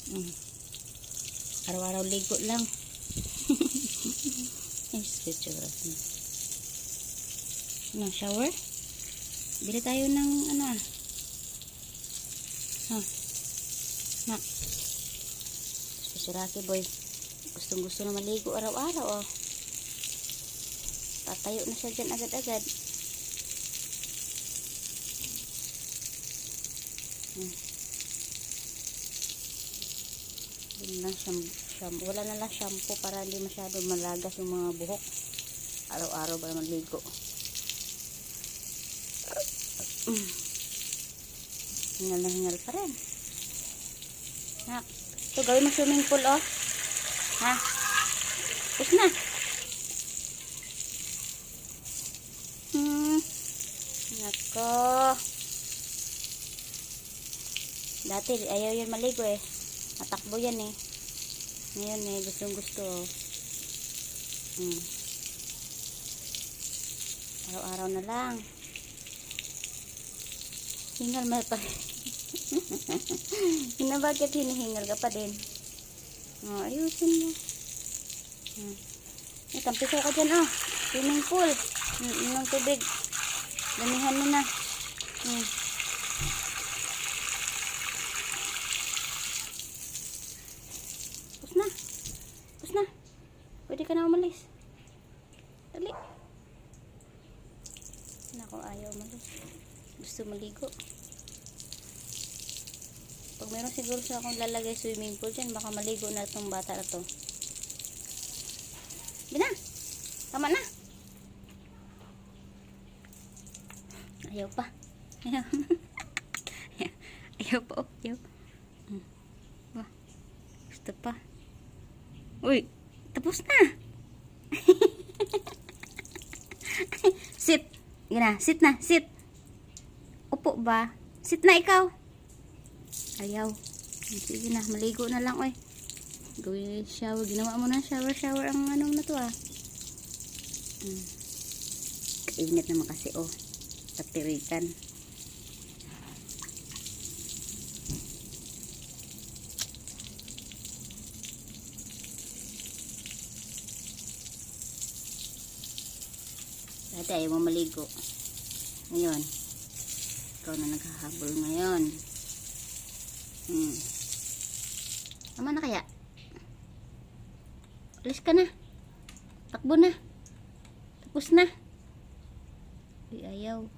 Mm. Araw-araw ligo lang. Ay, picture. Ano, shower? Bili tayo ng ano ah. Nak. Si Rocky boy. Gustong-gusto na maligo araw-araw oh. Tatayo na siya dyan agad-agad. Wala na lang shampoo para hindi masyado malagas yung mga buhok. Araw-araw ba naman ligo. Hingal na hingal pa rin. Nak, ito gawin mo swimming pool oh. Ha? Tapos na. Nako. Dati ayaw yan maligo eh. Matakbo yan eh. Ngayon eh, gustong gusto. Araw-araw na lang. Hingal mo pa. Bakit hinihingal ka pa din? Oh, ayusin mo. Tampisaw ka dyan oh. Swimming pool. Inom tubig. Damihan mo na. Tapos na. Pwede ka na umalis. Dali. Naku, ayaw umalis. Gusto maligo. Pag meron siguro sa akong lalagay swimming pool dyan, baka maligo na itong bata na to. Di na. Tama na. Ayaw pa. Ayaw pa. Ayaw. Gusto pa. Uy, tapos na. Sit. Gina, sit na, sit. Upo ba? Sit na ikaw. Ayaw. Sige na, maligo na lang oy. Gawin shower, ginawa mo na shower ang anong na to ah. Kainit naman kasi oh. Patirikan. Dati ayaw mo maligo. Ngayon, ikaw na naghahabol ngayon. Tama na kaya? Alis ka na. Takbo na. Tapos na. Ayaw.